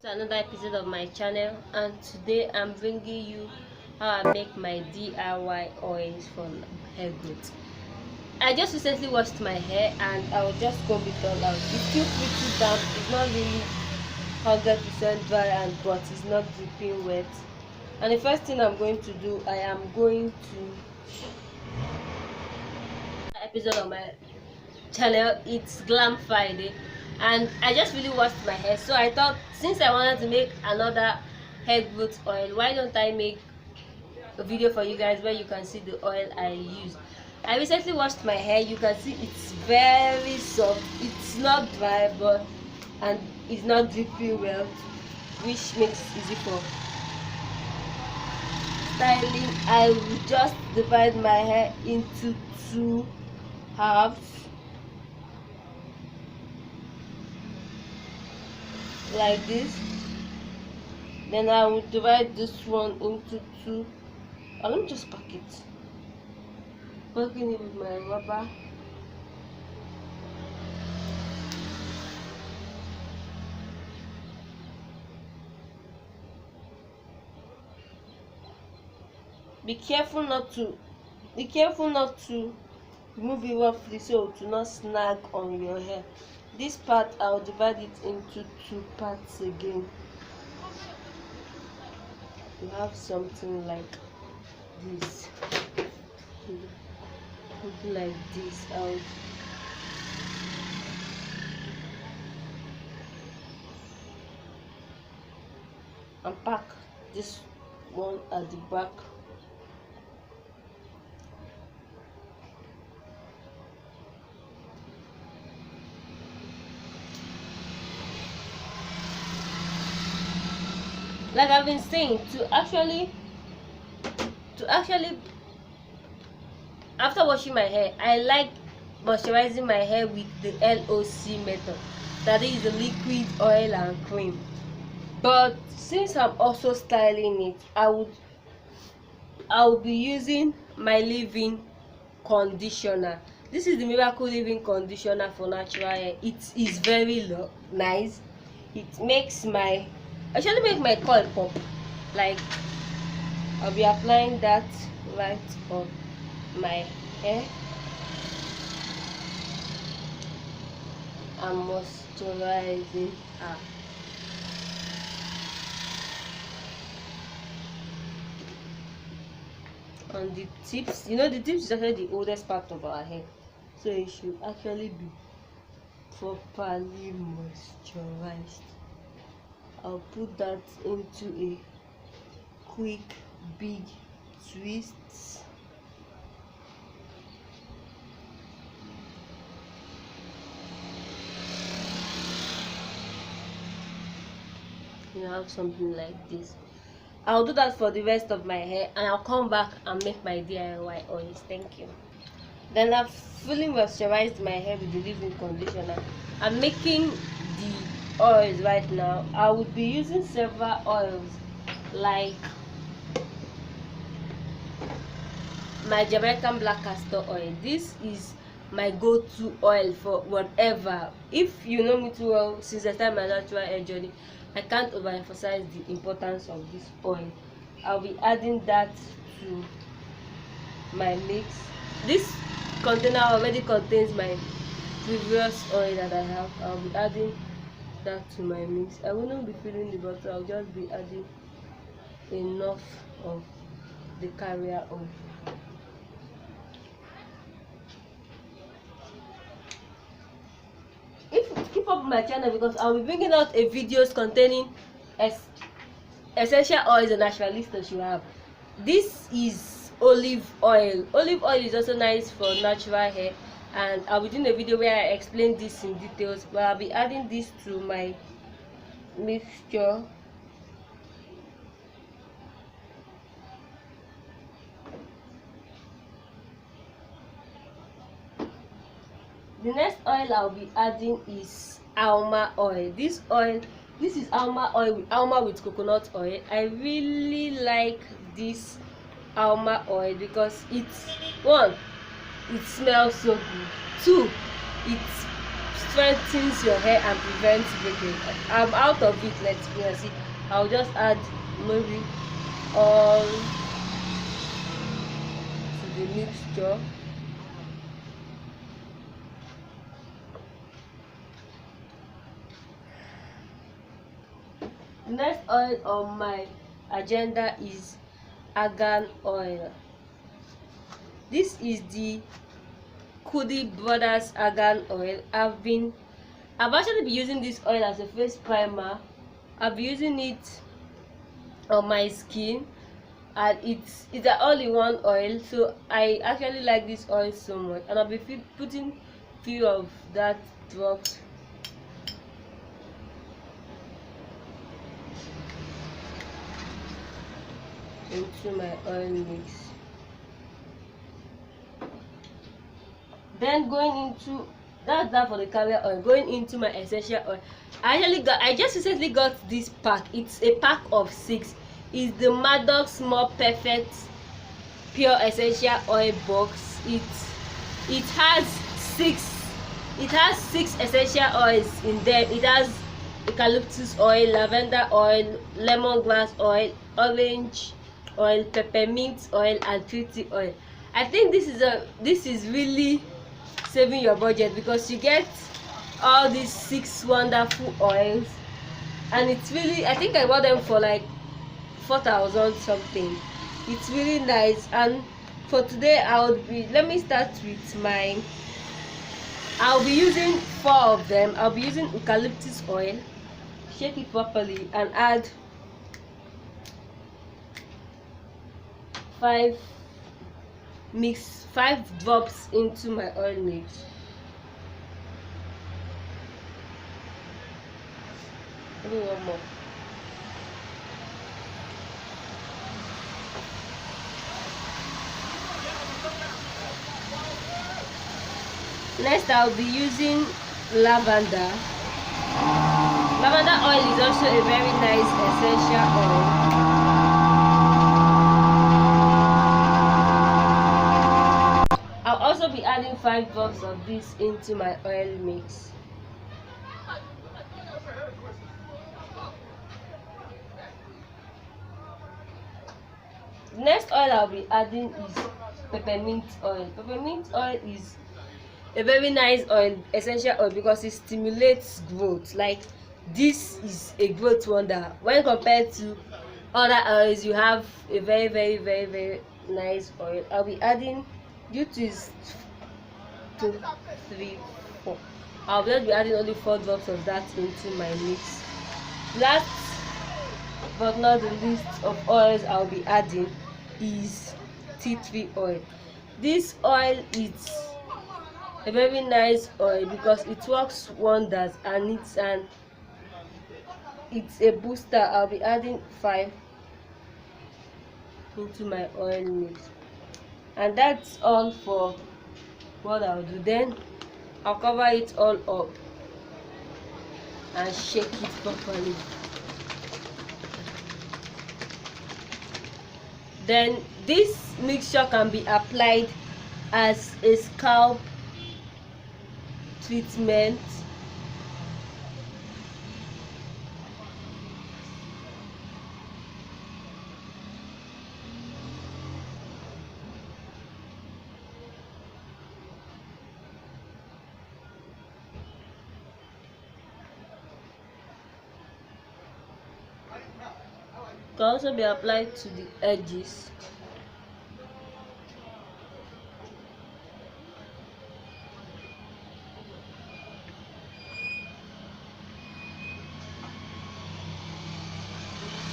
To another episode of my channel, and today I'm bringing you how I make my DIY oils for hair growth. I just recently washed my hair and I will just comb it all out. It's still pretty damp. It's not really 100% dry, but it's not dripping wet. And the first thing I'm going to do, I am going to episode of my channel. It's Glam Friday, and I just really washed my hair, so I thought since I wanted to make another hair growth oil, why don't I make a video for you guys where you can see the oil I use. I recently washed my hair. You can see it's very soft. It's not dry, but and it's not dripping well, which makes it easy for styling. I will just divide my hair into two halves like this. Then I will divide this one into two. Let me just pack it. Packing it with my rubber. Be careful not to remove it roughly so to not snag on your hair. This part I'll divide it into two parts again. You have something like this. Something like this. I'll unpack this one at the back. Like I've been saying, to actually after washing my hair, I like moisturizing my hair with the LOC method, that is the liquid oil and cream. But since I'm also styling it, I will be using my leave-in conditioner. This is the Miracle Leave-in Conditioner for natural hair. It is very nice. It makes my coil pop. Like, I'll be applying that right on my hair and moisturizing her. On the tips, the tips is actually the oldest part of our hair, so it should actually be properly moisturized. I'll put that into a quick big twist. You have something like this. I'll do that for the rest of my hair, and I'll come back and make my DIY oils. Thank you. Then I've fully moisturized my hair with the leave-in conditioner. I'm making the oils right now. I will be using several oils, like my Jamaican black castor oil. This is my go-to oil for whatever. If you know me too well, since I started my natural hair journey, I can't overemphasize the importance of this oil. I'll be adding that to my mix. This container already contains my previous oil that I have. I'll be adding that to my mix. I wouldn't be filling the bottle. I'll just be adding enough of the carrier oil. Keep up my channel, because I'll be bringing out a videos containing essential oils and naturalistas you have. This is olive oil. Olive oil is also nice for natural hair, and I'll be doing a video where I explain this in details, but I'll be adding this to my mixture. The next oil I'll be adding is Alma oil. This is Alma with coconut oil. I really like this Alma oil because it smells so good. Two, it's strengthens your hair and prevents breakage. I'm out of it. Let's see. I'll just add maybe all to the mixture. The next oil on my agenda is argan oil. This is the Kudi Brothers argan oil. I've actually been using this oil as a face primer. I've been using it on my skin, and it's an all-in-one oil, so I actually like this oil so much, and I'll be putting few of that drops into my oil mix. Then going into that for the carrier oil. Going into my essential oil, I just recently got this pack. It's a pack of 6. It's the Maddox More Perfect Pure Essential Oil box. It has 6 essential oils in there. It has eucalyptus oil, lavender oil, lemongrass oil, orange oil, peppermint oil, and tree oil. I think this is really saving your budget, because you get all these 6 wonderful oils, and it's really, I think I bought them for like 4,000 something. It's really nice. And for today, let me start with I'll be using 4 of them. I'll be using eucalyptus oil. Shake it properly and add 5 drops into my oil mix. Maybe one more. Next, I'll be using lavender. Lavender oil is also a very nice essential oil. I'll also be adding 5 drops of this into my oil mix. The next oil I'll be adding is peppermint oil. Peppermint oil is a very nice oil, essential oil, because it stimulates growth. Like, this is a growth wonder when compared to other oils. You have a very, very, very, very nice oil. I'll be adding, due to 2, 3, 4, I'll just be adding only 4 drops of that into my mix. Last but not the least of oils I'll be adding is tea tree oil. This oil is a very nice oil because it works wonders, and it's a booster. I'll be adding 5 into my oil mix, and that's all for what I'll do. Then I'll cover it all up and shake it properly. Then this mixture can be applied as a scalp treatment. Can also be applied to the edges.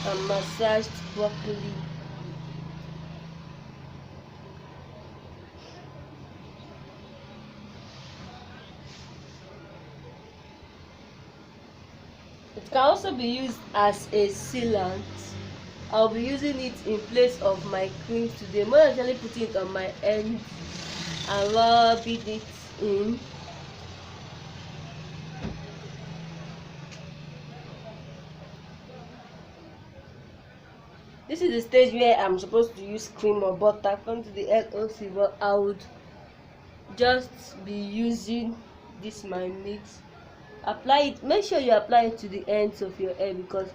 And massaged properly. It can also be used as a sealant. I'll be using it in place of my cream today. More actually putting it on my end and rubbing it in. This is the stage where I'm supposed to use cream or butter. Come to the LOC, but I would just be using this my mix. Apply it, make sure you apply it to the ends of your hair, because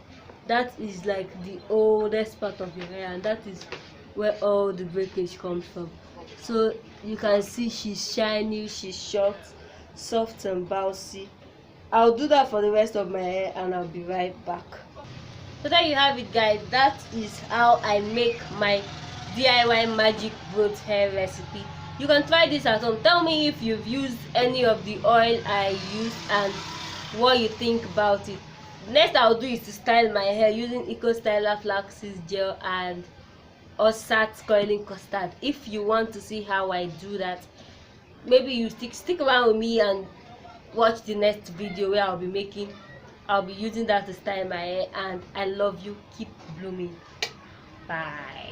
that is like the oldest part of your hair, and that is where all the breakage comes from. So you can see she's shiny, she's short, soft and bouncy. I'll do that for the rest of my hair and I'll be right back. So there you have it, guys. That is how I make my DIY magic growth hair recipe. You can try this at home. Tell me if you've used any of the oil I used and what you think about it. Next I'll do is to style my hair using Eco Styler flaxseed gel and Osat coiling custard. If you want to see how I do that, maybe you stick around with me and watch the next video where I'll be using that to style my hair. And I love you. Keep blooming. Bye.